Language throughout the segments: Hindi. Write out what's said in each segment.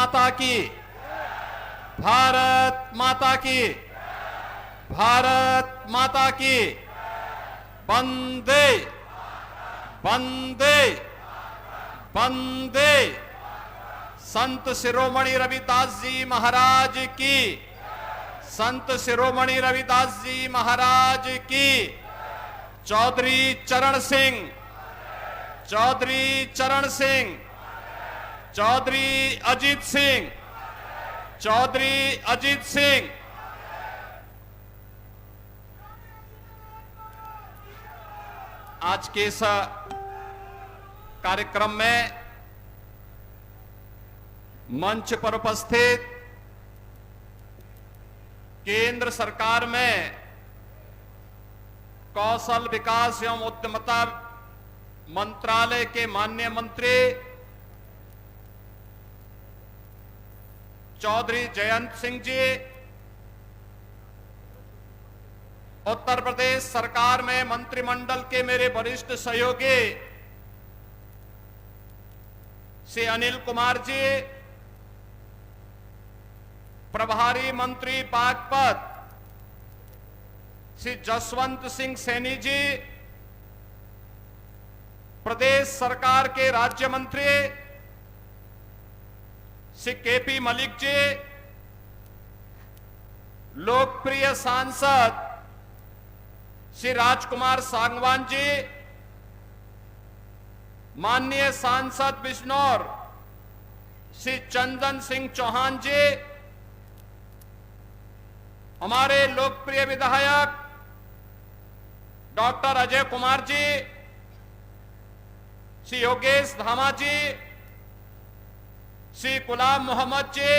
माता की, भारत माता की, भारत माता की। वंदे वंदे वंदे। संत शिरोमणि रविदास जी महाराज की, संत शिरोमणि रविदास जी महाराज की। चौधरी चरण सिंह, चौधरी चरण सिंह, चौधरी अजीत सिंह, चौधरी अजीत सिंह। आज के इस कार्यक्रम में मंच पर उपस्थित केंद्र सरकार में कौशल विकास एवं उद्यमिता मंत्रालय के माननीय मंत्री चौधरी जयंत सिंह जी, उत्तर प्रदेश सरकार में मंत्रिमंडल के मेरे वरिष्ठ सहयोगी श्री अनिल कुमार जी, प्रभारी मंत्री बागपत श्री जसवंत सिंह सैनी जी, प्रदेश सरकार के राज्य मंत्री श्री केपी मलिक जी, लोकप्रिय सांसद श्री राजकुमार सांगवान जी, माननीय सांसद बिजनौर श्री चंदन सिंह चौहान जी, हमारे लोकप्रिय विधायक डॉक्टर अजय कुमार जी, श्री योगेश धामा जी, श्री गुलाम मोहम्मद जी,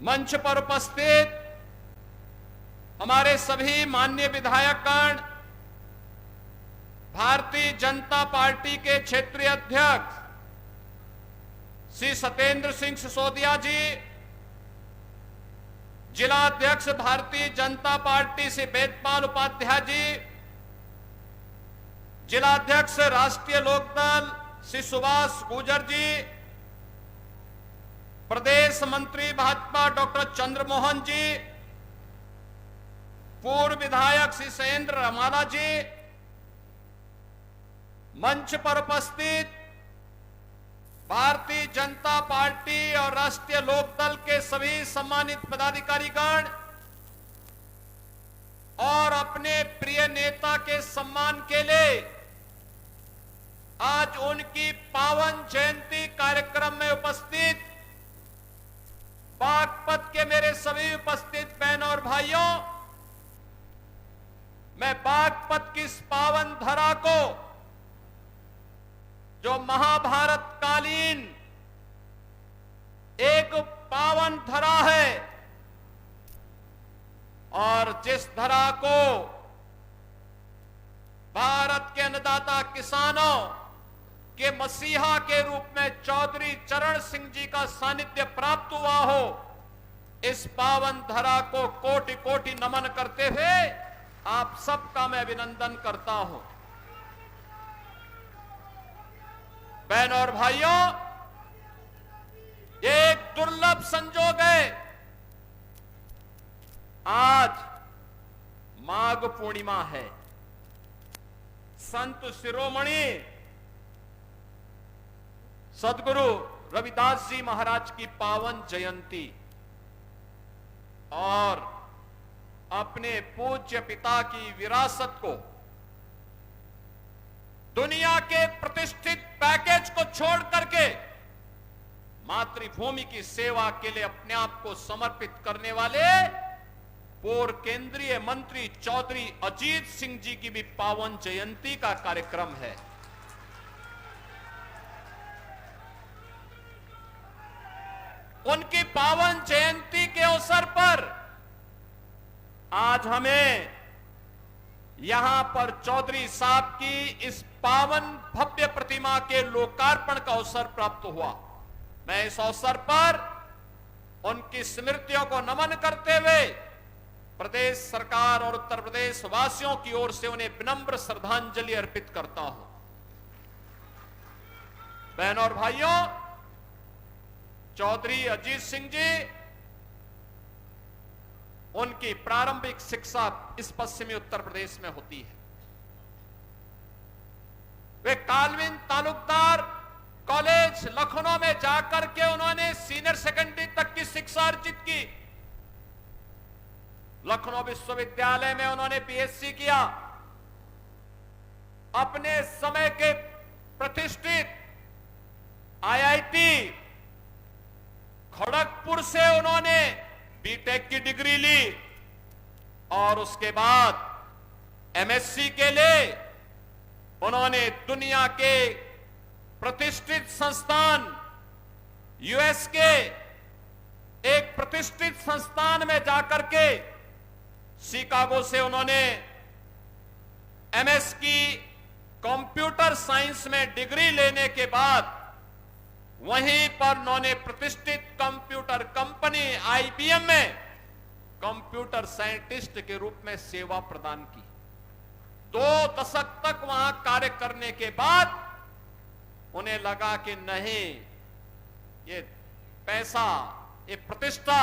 मंच पर उपस्थित हमारे सभी माननीय विधायकगण, भारतीय जनता पार्टी के क्षेत्रीय अध्यक्ष श्री सत्येंद्र सिंह सिसोदिया जी, जिला अध्यक्ष भारतीय जनता पार्टी श्री वेदपाल उपाध्याय जी, जिला अध्यक्ष राष्ट्रीय लोकदल श्री सुभाष गुर्जर जी, प्रदेश मंत्री भाजपा डॉक्टर चंद्रमोहन जी, पूर्व विधायक श्री शैलेंद्र रमाला जी, मंच पर उपस्थित भारतीय जनता पार्टी और राष्ट्रीय लोकदल के सभी सम्मानित पदाधिकारीगण और अपने प्रिय नेता के सम्मान के लिए आज उनकी पावन जयंती कार्यक्रम में उपस्थित बागपत के मेरे सभी उपस्थित बहनों और भाइयों, मैं बागपत की इस पावन धरा को, जो महाभारत कालीन एक पावन धरा है और जिस धरा को भारत के अन्नदाता किसानों के मसीहा के रूप में चौधरी चरण सिंह जी का सानिध्य प्राप्त हुआ हो, इस पावन धरा को कोटि कोटि नमन करते हुए आप सबका मैं अभिनंदन करता हूं। बहनों और भाइयों, एक दुर्लभ संजोग है, आज माघ पूर्णिमा है, संत शिरोमणि सदगुरु रविदास जी महाराज की पावन जयंती और अपने पूज्य पिता की विरासत को, दुनिया के प्रतिष्ठित पैकेज को छोड़ करके मातृभूमि की सेवा के लिए अपने आप को समर्पित करने वाले पूर्व केंद्रीय मंत्री चौधरी अजीत सिंह जी की भी पावन जयंती का कार्यक्रम है। उनकी पावन जयंती के अवसर पर आज हमें यहां पर चौधरी साहब की इस पावन भव्य प्रतिमा के लोकार्पण का अवसर प्राप्त हुआ। मैं इस अवसर पर उनकी स्मृतियों को नमन करते हुए प्रदेश सरकार और उत्तर प्रदेश वासियों की ओर से उन्हें विनम्र श्रद्धांजलि अर्पित करता हूं। बहनों और भाइयों, चौधरी अजीत सिंह जी, उनकी प्रारंभिक शिक्षा इस पश्चिमी उत्तर प्रदेश में होती है। वे कालविन तालुकदार कॉलेज लखनऊ में जाकर के उन्होंने सीनियर सेकेंडरी तक की शिक्षा अर्जित की। लखनऊ विश्वविद्यालय में उन्होंने बीएससी किया। अपने समय के प्रतिष्ठित आईआईटी खड़गपुर से उन्होंने बीटेक की डिग्री ली और उसके बाद एमएससी के लिए उन्होंने दुनिया के प्रतिष्ठित संस्थान यूएस के एक प्रतिष्ठित संस्थान में जाकर के शिकागो से उन्होंने एमएस की कंप्यूटर साइंस में डिग्री लेने के बाद वहीं पर उन्होंने प्रतिष्ठित कंप्यूटर कंपनी आईबीएम में कंप्यूटर साइंटिस्ट के रूप में सेवा प्रदान की। 2 दशक तक वहां कार्य करने के बाद उन्हें लगा कि नहीं, ये पैसा, ये प्रतिष्ठा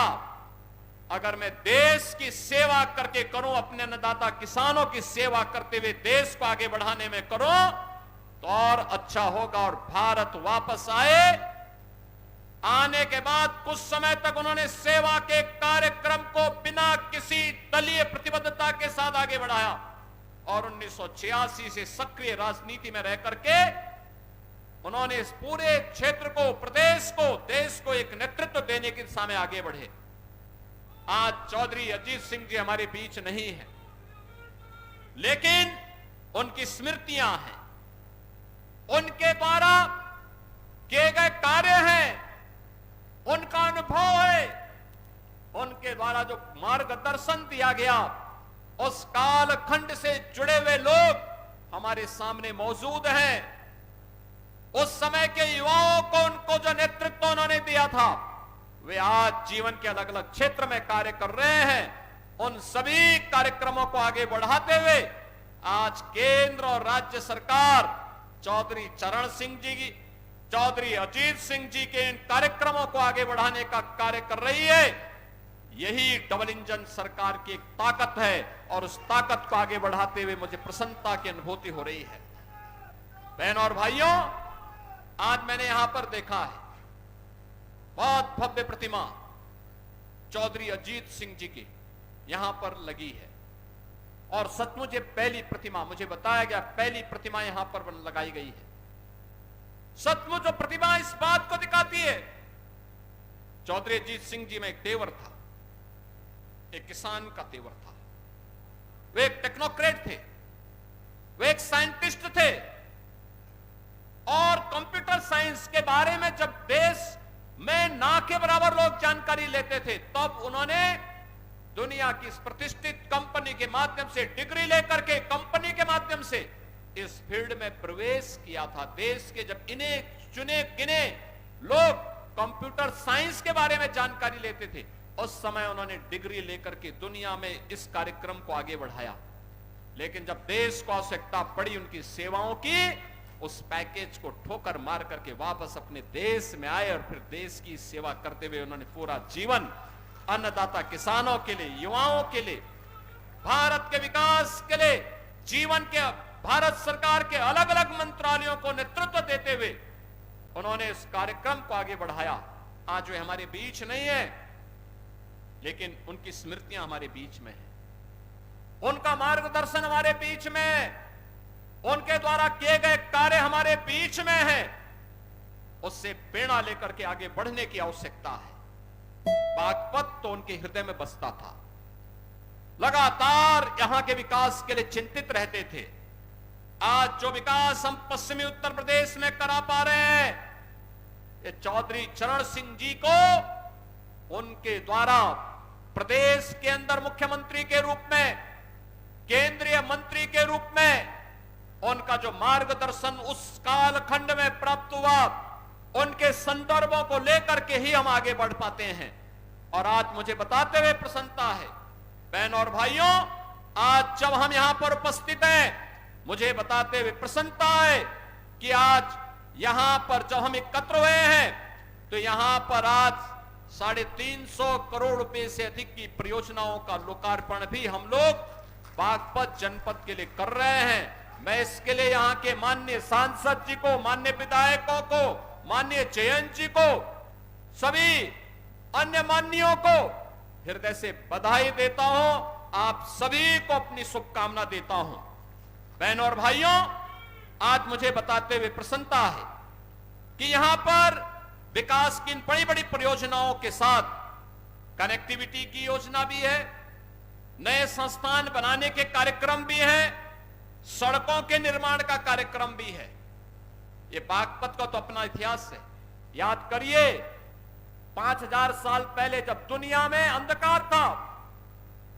अगर मैं देश की सेवा करके करूं, अपने अन्नदाता किसानों की सेवा करते हुए देश को आगे बढ़ाने में करूं तो और अच्छा होगा। और भारत वापस आने के बाद कुछ समय तक उन्होंने सेवा के कार्यक्रम को बिना किसी दलीय प्रतिबद्धता के साथ आगे बढ़ाया और 1986 से सक्रिय राजनीति में रह करके उन्होंने इस पूरे क्षेत्र को, प्रदेश को, देश को एक नेतृत्व देने की दिशा में आगे बढ़े। आज चौधरी अजीत सिंह जी हमारे बीच नहीं है, लेकिन उनकी स्मृतियां हैं, उनके द्वारा किए गए कार्य हैं, उनका अनुभव है, उनके द्वारा जो मार्गदर्शन दिया गया, उस कालखंड से जुड़े हुए लोग हमारे सामने मौजूद हैं। उस समय के युवाओं को, उनको जो नेतृत्व उन्होंने दिया था, वे आज जीवन के अलग अलग क्षेत्र में कार्य कर रहे हैं। उन सभी कार्यक्रमों को आगे बढ़ाते हुए आज केंद्र और राज्य सरकार चौधरी चरण सिंह जी की, चौधरी अजीत सिंह जी के इन कार्यक्रमों को आगे बढ़ाने का कार्य कर रही है। यही डबल इंजन सरकार की एक ताकत है और उस ताकत को आगे बढ़ाते हुए मुझे प्रसन्नता की अनुभूति हो रही है। बहनों और भाइयों, आज मैंने यहां पर देखा है बहुत भव्य प्रतिमा चौधरी अजीत सिंह जी की यहां पर लगी है और सचमुच ये पहली प्रतिमा, मुझे बताया गया पहली प्रतिमा यहां पर लगाई गई है। सचमुच जो प्रतिमा इस बात को दिखाती है, चौधरी अजीत सिंह जी में एक तेवर था, एक किसान का तेवर था, वे एक टेक्नोक्रेट थे, वे एक साइंटिस्ट थे और कंप्यूटर साइंस के बारे में जब देश में ना के बराबर लोग जानकारी लेते थे, तब उन्होंने दुनिया की इस प्रतिष्ठित कंपनी के माध्यम से डिग्री लेकर के, कंपनी के माध्यम से इस फील्ड में प्रवेश किया था। देश के जब इन्हें चुने गिने लोग कंप्यूटर साइंस के बारे में जानकारी लेते थे, उस समय उन्होंने डिग्री लेकर के दुनिया में इस कार्यक्रम को आगे बढ़ाया। लेकिन जब देश को आवश्यकता पड़ी उनकी सेवाओं की, उस पैकेज को ठोकर मार करके वापस अपने देश में आए और फिर देश की सेवा करते हुए उन्होंने पूरा जीवन अन्नदाता किसानों के लिए, युवाओं के लिए, भारत के विकास के लिए, जीवन के भारत सरकार के अलग अलग मंत्रालयों को नेतृत्व देते हुए उन्होंने इस कार्यक्रम को आगे बढ़ाया। आज वे हमारे बीच नहीं है, लेकिन उनकी स्मृतियां हमारे बीच में है, उनका मार्गदर्शन हमारे बीच में है, उनके द्वारा किए गए कार्य हमारे बीच में है। उससे प्रेरणा लेकर के आगे बढ़ने की आवश्यकता है। बागपत तो उनके हृदय में बसता था, लगातार यहां के विकास के लिए चिंतित रहते थे। आज जो विकास हम पश्चिमी उत्तर प्रदेश में करा पा रहे हैं, ये चौधरी चरण सिंह जी को उनके द्वारा प्रदेश के अंदर मुख्यमंत्री के रूप में, केंद्रीय मंत्री के रूप में उनका जो मार्गदर्शन उस कालखंड में प्राप्त हुआ, उनके संदर्भों को लेकर के ही हम आगे बढ़ पाते हैं। और आज मुझे बताते हुए प्रसन्नता है, बहनों और भाइयों, आज जब हम यहां पर उपस्थित हैं, मुझे बताते हुए प्रसन्नता है कि आज यहां पर जब हम एकत्र हुए हैं, तो यहां पर आज 350 करोड़ रुपए से अधिक की परियोजनाओं का लोकार्पण भी हम लोग बागपत जनपद के लिए कर रहे हैं। मैं इसके लिए यहां के माननीय सांसद जी को, माननीय विधायकों को, माननीय जयंत जी को, सभी अन्य माननीयों को हृदय से बधाई देता हूं। आप सभी को अपनी शुभकामना देता हूं। बहनों और भाइयों, आज मुझे बताते हुए प्रसन्नता है कि यहां पर विकास की इन बड़ी बड़ी परियोजनाओं के साथ कनेक्टिविटी की योजना भी है, नए संस्थान बनाने के कार्यक्रम भी हैं, सड़कों के निर्माण का कार्यक्रम भी है। ये बागपत का तो अपना इतिहास है। याद करिए, 5000 साल पहले जब दुनिया में अंधकार था,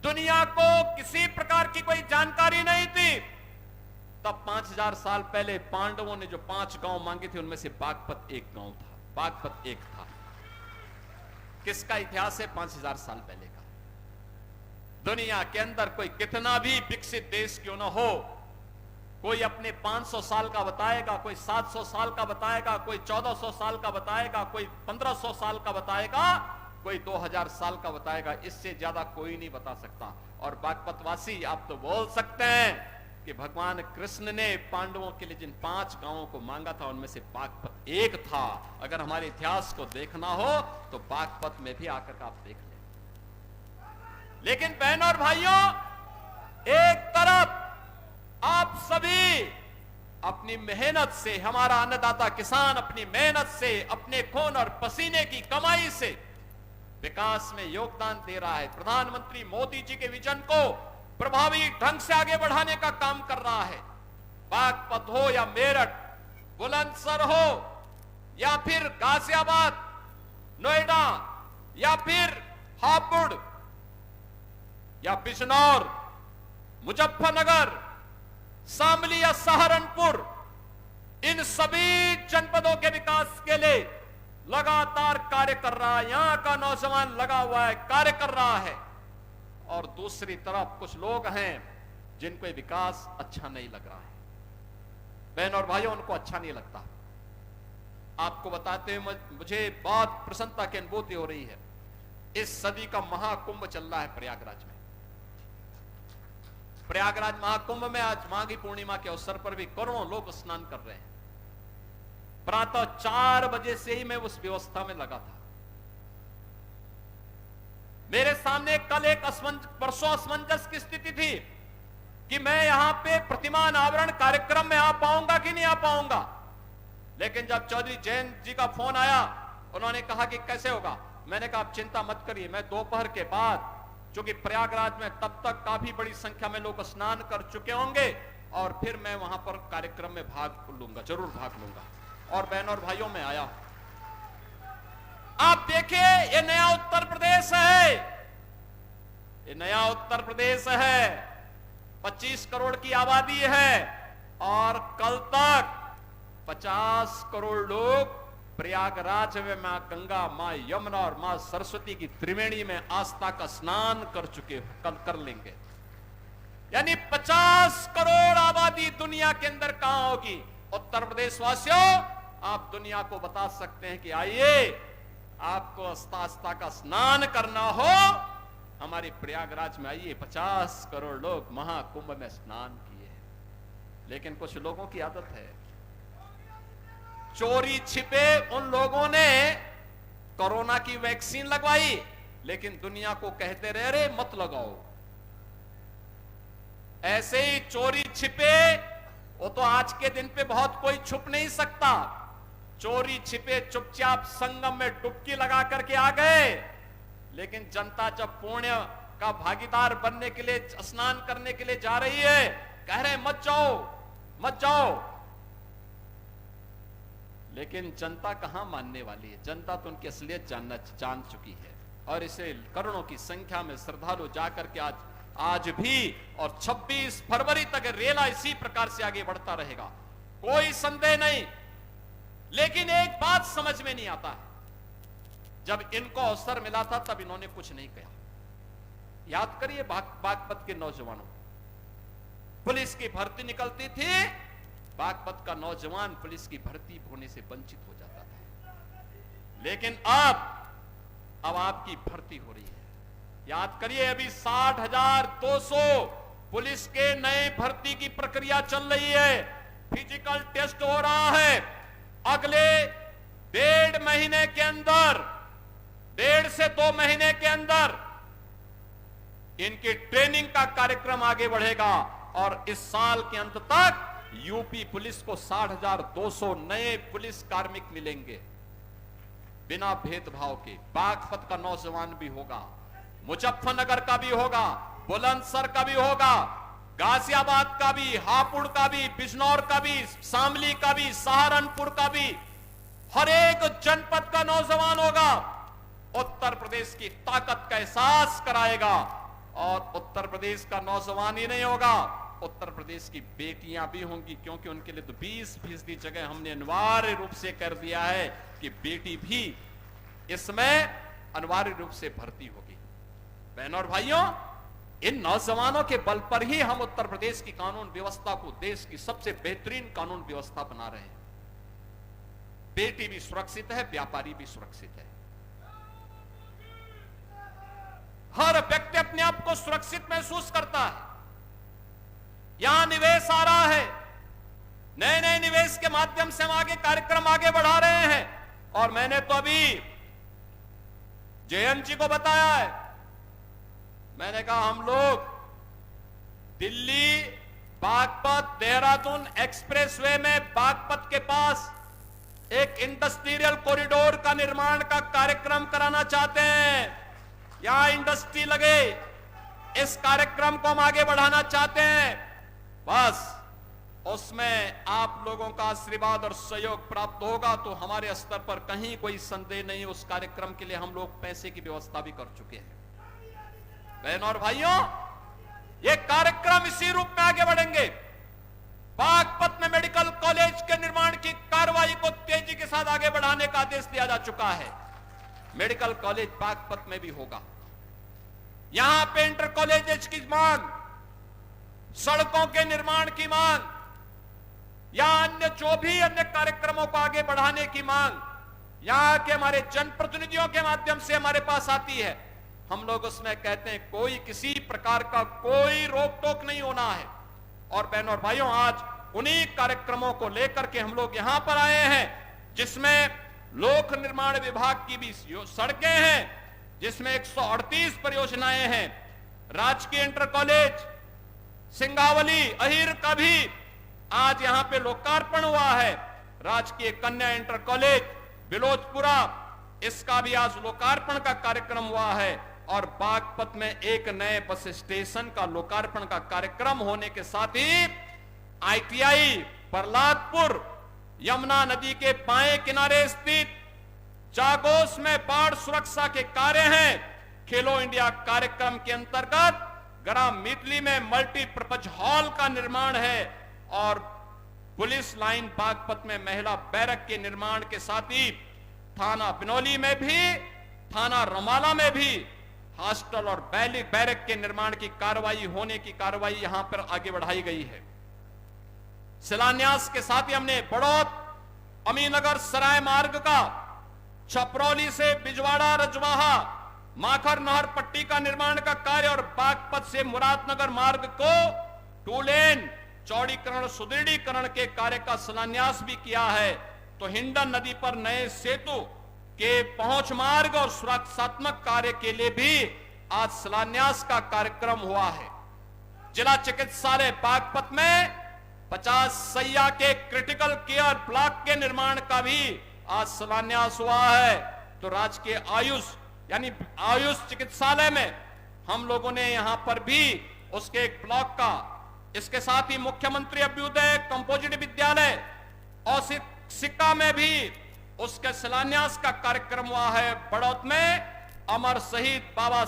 दुनिया को किसी प्रकार की कोई जानकारी नहीं थी, तब 5000 साल पहले पांडवों ने जो 5 गांव मांगे थे, उनमें से बागपत एक गांव था। बागपत एक था। किसका इतिहास है? 5000 साल पहले का। दुनिया के अंदर कोई कितना भी विकसित देश क्यों ना हो, कोई अपने 500 साल का बताएगा, कोई 700 साल का बताएगा, कोई 1400 साल का बताएगा, कोई 1500 साल का बताएगा, कोई 2000 साल का बताएगा। इससे ज्यादा कोई नहीं बता सकता। और बागपतवासी आप तो बोल सकते हैं कि भगवान कृष्ण ने पांडवों के लिए जिन 5 गांवों को मांगा था, उनमें से बागपत एक था। अगर हमारे इतिहास को देखना हो तो बागपत में भी आकर आप देख लें। लेकिन बहनों और भाइयों, एक तरफ आप सभी अपनी मेहनत से, हमारा अन्नदाता किसान अपनी मेहनत से, अपने खून और पसीने की कमाई से विकास में योगदान दे रहा है। प्रधानमंत्री मोदी जी के विजन को प्रभावी ढंग से आगे बढ़ाने का काम कर रहा है। बागपत हो या मेरठ, बुलंदशहर हो या फिर गाजियाबाद, नोएडा या फिर हापुड़ या बिजनौर, मुजफ्फरनगर, शामली या सहारनपुर, इन सभी जनपदों के विकास के लिए लगातार कार्य कर रहा है। यहां का नौजवान लगा हुआ है, कार्य कर रहा है। और दूसरी तरफ कुछ लोग हैं जिनको ये विकास अच्छा नहीं लग रहा है। बहन और भाइयों, उनको अच्छा नहीं लगता। आपको बताते हुए मुझे बहुत प्रसन्नता की अनुभूति हो रही है। इस सदी का महाकुंभ चल रहा है प्रयागराज में। प्रयागराज महाकुंभ में आज माघी पूर्णिमा के अवसर पर भी करोड़ों लोग स्नान कर रहे हैं। प्रातः 4 बजे से ही मैं उस व्यवस्था में लगा था। मेरे सामने कल एक परसों असमंजस की स्थिति थी कि मैं यहां पे प्रतिमा अनावरण कार्यक्रम में आ पाऊंगा कि नहीं आ पाऊंगा। लेकिन जब चौधरी जयंत जी का फोन आया, उन्होंने कहा कि कैसे होगा। मैंने कहा आप चिंता मत करिए, मैं दोपहर के बाद, चूंकि प्रयागराज में तब तक काफी बड़ी संख्या में लोग स्नान कर चुके होंगे, और फिर मैं वहां पर कार्यक्रम में भाग लूंगा, जरूर भाग लूंगा। और बहनों और भाइयों, में आया। आप देखिए, ये नया उत्तर प्रदेश है, ये नया उत्तर प्रदेश है। 25 करोड़ की आबादी है और कल तक 50 करोड़ लोग प्रयागराज में मां गंगा, मां यमुना और मां सरस्वती की त्रिवेणी में आस्था का स्नान कर चुके, कल कर लेंगे। यानी 50 करोड़ आबादी दुनिया के अंदर कहां होगी। उत्तर प्रदेश वासियों, आप दुनिया को बता सकते हैं कि आइए, आपको आस्था का स्नान करना हो, हमारे प्रयागराज में आइए। 50 करोड़ लोग महाकुंभ में स्नान किए। लेकिन कुछ लोगों की आदत है, चोरी छिपे उन लोगों ने कोरोना की वैक्सीन लगवाई, लेकिन दुनिया को कहते रहे अरे मत लगाओ। ऐसे ही चोरी छिपे, वो तो आज के दिन पे बहुत कोई छुप नहीं सकता। चोरी छिपे चुपचाप संगम में डुबकी लगा करके आ गए। लेकिन जनता जब पुण्य का भागीदार बनने के लिए, स्नान करने के लिए जा रही है, कह रहे मत जाओ, मत जाओ। लेकिन जनता कहां मानने वाली है। जनता तो उनकी असलियत जान चुकी है। और इसे करोड़ों की संख्या में श्रद्धालु जाकर के आज भी और 26 फरवरी तक रेला इसी प्रकार से आगे बढ़ता रहेगा, कोई संदेह नहीं। लेकिन एक बात समझ में नहीं आता है, जब इनको अवसर मिला था तब इन्होंने कुछ नहीं कहा। याद करिए बागपत के नौजवानों, पुलिस की भर्ती निकलती थी, बागपत का नौजवान पुलिस की भर्ती होने से वंचित हो जाता था। लेकिन अब आपकी भर्ती हो रही है। याद करिए, अभी 60,200 पुलिस के नए भर्ती की प्रक्रिया चल रही है, फिजिकल टेस्ट हो रहा है। अगले 1.5 महीने के अंदर, 1.5 से 2 महीने के अंदर इनकी ट्रेनिंग का कार्यक्रम आगे बढ़ेगा और इस साल के अंत तक यूपी पुलिस को 60,200 नए पुलिस कार्मिक मिलेंगे, बिना भेदभाव के। बागपत का नौजवान भी होगा, मुजफ्फरनगर का भी होगा, बुलंदशहर का भी होगा, गाजियाबाद का भी, हापुड़ का भी, बिजनौर का भी, शामली का भी, सहारनपुर का भी, हर एक जनपद का नौजवान होगा। उत्तर प्रदेश की ताकत का एहसास कराएगा। और उत्तर प्रदेश का नौजवान ही नहीं होगा, उत्तर प्रदेश की बेटियां भी होंगी, क्योंकि उनके लिए तो 20% जगह हमने अनिवार्य रूप से कर दिया है कि बेटी भी इसमें अनिवार्य रूप से भर्ती होगी। बहनों और भाइयों, इन नौजवानों के बल पर ही हम उत्तर प्रदेश की कानून व्यवस्था को देश की सबसे बेहतरीन कानून व्यवस्था बना रहे हैं। बेटी भी सुरक्षित है, व्यापारी भी सुरक्षित है। हर व्यक्ति अपने आप को सुरक्षित महसूस करता है। यहां निवेश आ रहा है, नए नए निवेश के माध्यम से हम आगे कार्यक्रम आगे बढ़ा रहे हैं। और मैंने तो अभी जयंत जी को बताया है, मैंने कहा हम लोग दिल्ली बागपत देहरादून एक्सप्रेसवे में बागपत के पास एक इंडस्ट्रियल कॉरिडोर का निर्माण का कार्यक्रम कराना चाहते हैं। यहां इंडस्ट्री लगे, इस कार्यक्रम को हम आगे बढ़ाना चाहते हैं। बस उसमें आप लोगों का आशीर्वाद और सहयोग प्राप्त होगा तो हमारे स्तर पर कहीं कोई संदेह नहीं। उस कार्यक्रम के लिए हम लोग पैसे की व्यवस्था भी कर चुके हैं। बहनों और भाइयों, ये कार्यक्रम इसी रूप में आगे बढ़ेंगे। बागपत में मेडिकल कॉलेज के निर्माण की कार्रवाई को तेजी के साथ आगे बढ़ाने का आदेश दिया जा चुका है। मेडिकल कॉलेज बागपत में भी होगा। यहां पे इंटर कॉलेज की मांग, सड़कों के निर्माण की मांग या अन्य जो भी अन्य कार्यक्रमों को आगे बढ़ाने की मांग यहां के हमारे जनप्रतिनिधियों के माध्यम से हमारे पास आती है। हम लोग उसमें कहते हैं कोई किसी प्रकार का कोई रोक टोक नहीं होना है। और बहनों और भाइयों, आज उन्हीं कार्यक्रमों को लेकर के हम लोग यहां पर आए हैं, जिसमें लोक निर्माण विभाग की भी सड़कें हैं, जिसमें 138 परियोजनाएं हैं। राजकीय इंटर कॉलेज सिंगावली अहिर का भी आज यहां पे लोकार्पण हुआ है। राजकीय कन्या इंटर कॉलेज बिलोचपुरा, इसका भी आज लोकार्पण का कार्यक्रम हुआ है। और बागपत में एक नए बस स्टेशन का लोकार्पण का कार्यक्रम होने के साथ ही आईटीआई प्रहलादपुर यमुना नदी के बाएं किनारे स्थित जागोस में बाढ़ सुरक्षा के कार्य हैं। खेलो इंडिया कार्यक्रम के अंतर्गत ग्राम मितली में मल्टीपर्पज हॉल का निर्माण है। और पुलिस लाइन बागपत में महिला बैरक के निर्माण के साथ ही थाना बिनौली में भी, थाना रमाला में भी हॉस्टल और बैरक के निर्माण की कार्रवाई होने की कार्रवाई यहां पर आगे बढ़ाई गई है। शिलान्यास के साथ ही हमने बड़ौद अमीनगर सराय मार्ग का, छपरौली से बिजवाड़ा रजवाहा माखर नहर पट्टी का निर्माण का कार्य और बागपत से मुरादनगर मार्ग को 2 लेन चौड़ीकरण सुदृढ़ीकरण के कार्य का शिलान्यास भी किया है। तो हिंडन नदी पर नए सेतु के पहुंच मार्ग और सुरक्षात्मक कार्य के लिए भी आज शिलान्यास का कार्यक्रम हुआ है। जिला चिकित्सालय बागपत में 50 सैया के क्रिटिकल केयर ब्लॉक के निर्माण का भी आज शिलान्यास हुआ है। तो राजकीय आयुष यानी आयुष चिकित्सालय में हम लोगों ने यहां पर भी उसके एक ब्लॉक का, इसके साथ ही मुख्यमंत्री अभ्युदय कंपोजिट विद्यालय और सिक्का में भी उसके शिलान्यास का कार्यक्रम हुआ है। बड़ौद में अमर शहीद बाबा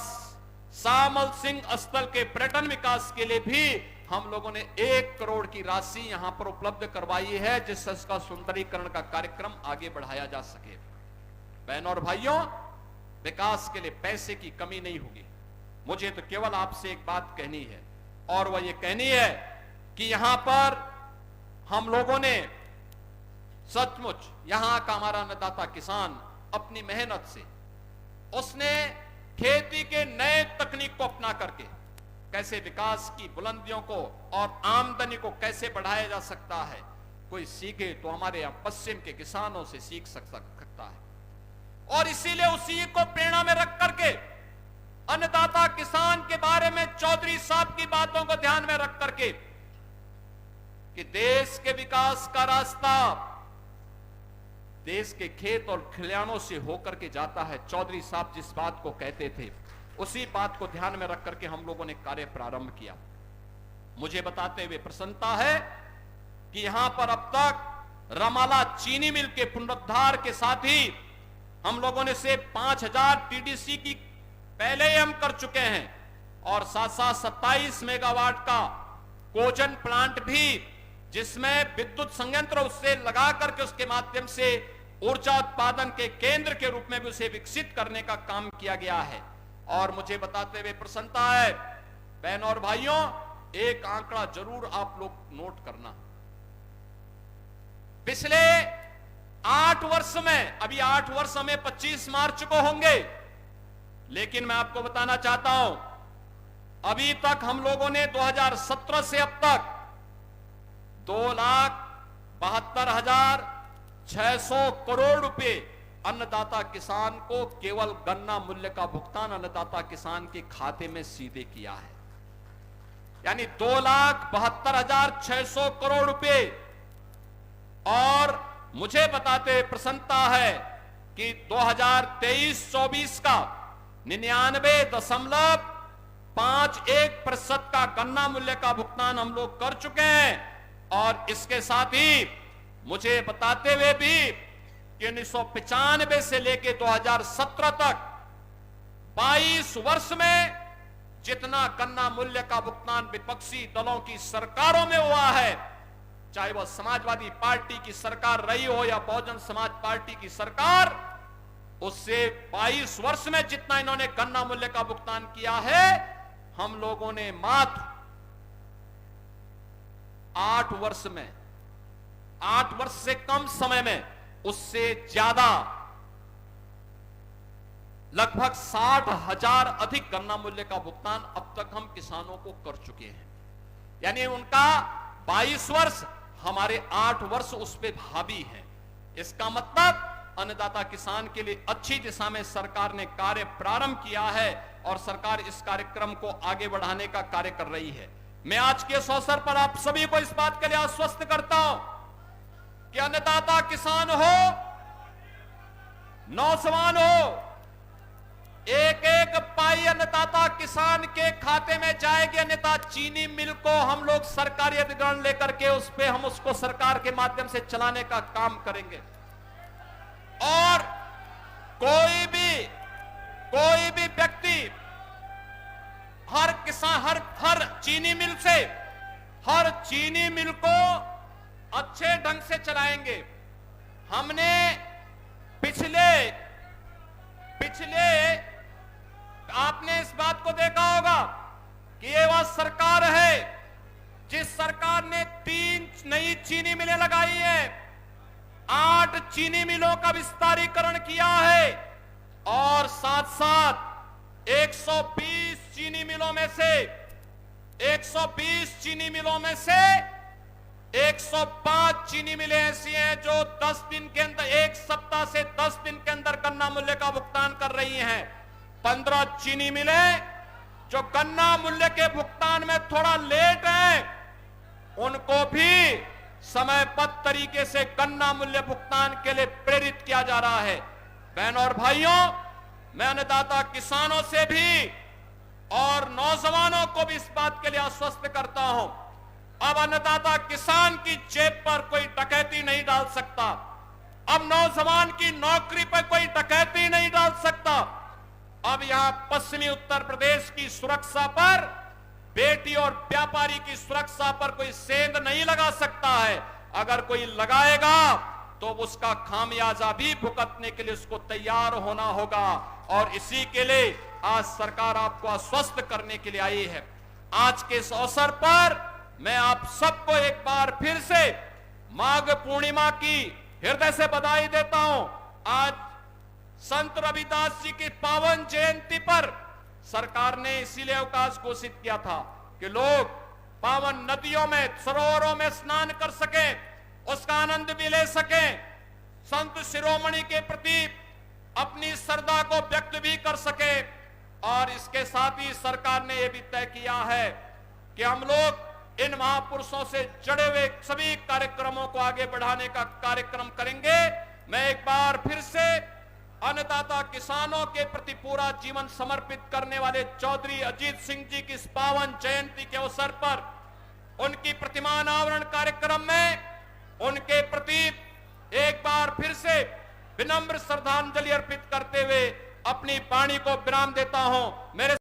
सामल सिंह स्थल के पर्यटन विकास के लिए भी हम लोगों ने 1 करोड़ की राशि यहां पर उपलब्ध करवाई है, जिससे इसका सुंदरीकरण का कार्यक्रम आगे बढ़ाया जा सके। बहनों और भाइयों, विकास के लिए पैसे की कमी नहीं होगी। मुझे तो केवल आपसे एक बात कहनी है, और वह ये कहनी है कि यहां पर हम लोगों ने सचमुच यहां का हमारा अन्नदाता किसान अपनी मेहनत से उसने खेती के नए तकनीक को अपना करके कैसे विकास की बुलंदियों को और आमदनी को कैसे बढ़ाया जा सकता है, कोई सीखे तो हमारे यहां पश्चिम के किसानों से सीख सकता है। और इसीलिए उसी को प्रेरणा में रख करके अन्नदाता किसान के बारे में चौधरी साहब की बातों को ध्यान में रख करके कि देश के विकास का रास्ता देश के खेत और खलिहानों से होकर के जाता है। चौधरी साहब जिस बात को कहते थे उसी बात को ध्यान में रख करके हम लोगों ने कार्य प्रारंभ किया। मुझे बताते हुए प्रसन्नता है कि यहां पर अब तक रमाला चीनी मिल के पुनरुद्धार के साथ ही हम लोगों ने से 5000 टीडीसी की पहले ही हम कर चुके हैं और साथ साथ 27 मेगावाट का कोजन प्लांट भी जिसमें विद्युत संयंत्र उससे लगा करके उसके माध्यम से ऊर्जा उत्पादन के केंद्र के रूप में भी उसे विकसित करने का काम किया गया है। और मुझे बताते हुए प्रसन्नता है बहनों और भाइयों, एक आंकड़ा जरूर आप लोग नोट करना। पिछले 8 वर्ष में, अभी 8 वर्ष हमें 25 मार्च को होंगे, लेकिन मैं आपको बताना चाहता हूं अभी तक हम लोगों ने 2017 से अब तक 2,72,600 करोड़ रुपए अन्नदाता किसान को केवल गन्ना मूल्य का भुगतान अन्नदाता किसान के खाते में सीधे किया है, यानी 2,72,600 करोड़ रुपए। और मुझे बताते प्रसन्नता है कि 2023-24 का 99.51% का गन्ना मूल्य का भुगतान हम लोग कर चुके हैं। और इसके साथ ही मुझे बताते हुए भी कि 1995 से लेकर 2017 तक 22 वर्ष में जितना गन्ना मूल्य का भुगतान विपक्षी दलों की सरकारों में हुआ है, चाहे वह समाजवादी पार्टी की सरकार रही हो या बहुजन समाज पार्टी की सरकार, उससे 22 वर्ष में जितना इन्होंने गन्ना मूल्य का भुगतान किया है, हम लोगों ने मात्र 8 वर्ष में, 8 वर्ष से कम समय में उससे ज्यादा लगभग 60,000 अधिक गन्ना मूल्य का भुगतान अब तक हम किसानों को कर चुके हैं। यानी उनका 22 वर्ष, हमारे 8 वर्ष उस पे हावी हैं। इसका मतलब अन्नदाता किसान के लिए अच्छी दिशा में सरकार ने कार्य प्रारंभ किया है और सरकार इस कार्यक्रम को आगे बढ़ाने का कार्य कर रही है। मैं आज के इस अवसर पर आप सभी को इस बात के लिए आश्वस्त करता हूं कि अन्नदाता किसान हो, नौजवान हो, एक एक पाई अन्नदाता किसान के खाते में जाएगी। अन्यथा चीनी मिल को हम लोग सरकारी अधिग्रहण लेकर के उस पे हम उसको सरकार के माध्यम से चलाने का काम करेंगे। और कोई भी व्यक्ति हर किसान हर चीनी मिल से हर चीनी मिल को अच्छे ढंग से चलाएंगे। हमने पिछले आपने इस बात को देखा होगा कि ये वह सरकार है जिस सरकार ने 3 नई चीनी मिलें लगाई है, 8 चीनी मिलों का विस्तारीकरण किया है और साथ साथ 120 चीनी मिलों में से 120 चीनी मिलों में से 105 चीनी मिलें ऐसी हैं जो 10 दिन के अंदर, 1 सप्ताह से 10 दिन के अंदर गन्ना मूल्य का भुगतान कर रही हैं। 15 चीनी मिलें जो गन्ना मूल्य के भुगतान में थोड़ा लेट हैं, उनको भी समयबद्ध तरीके से गन्ना मूल्य भुगतान के लिए प्रेरित किया जा रहा है। बहनों और भाइयों, मैं अन्नदाता किसानों से भी और नौजवानों को भी इस बात के लिए आश्वस्त करता हूं, अब अन्नदाता किसान की जेब पर कोई डकैती नहीं डाल सकता। अब नौजवान की नौकरी पर कोई डकैती नहीं डाल सकता। अब यहां पश्चिमी उत्तर प्रदेश की सुरक्षा पर, बेटी और व्यापारी की सुरक्षा पर कोई सेंध नहीं लगा सकता है। अगर कोई लगाएगा तो उसका खामियाजा भी भुगतने के लिए उसको तैयार होना होगा। और इसी के लिए आज सरकार आपको आश्वस्त करने के लिए आई है। आज के इस अवसर पर मैं आप सबको एक बार फिर से माघ पूर्णिमा की हृदय से बधाई देता हूं। आज संत रविदास जी की पावन जयंती पर सरकार ने इसीलिए अवकाश घोषित किया था कि लोग पावन नदियों में, सरोवरों में स्नान कर सके, उसका आनंद भी ले सके, संत शिरोमणि के प्रति अपनी श्रद्धा को व्यक्त भी कर सके। और इसके साथ ही सरकार ने यह भी तय किया है कि हम लोग इन महापुरुषों से जुड़े हुए सभी कार्यक्रमों को आगे बढ़ाने का कार्यक्रम करेंगे। मैं एक बार फिर से अन्नदाता किसानों के प्रति पूरा जीवन समर्पित करने वाले चौधरी अजीत सिंह जी की इस पावन जयंती के अवसर पर उनकी प्रतिमा अनावरण कार्यक्रम में उनके प्रति एक बार फिर से विनम्र श्रद्धांजलि अर्पित करते हुए अपनी वाणी को विराम देता हूं। मेरे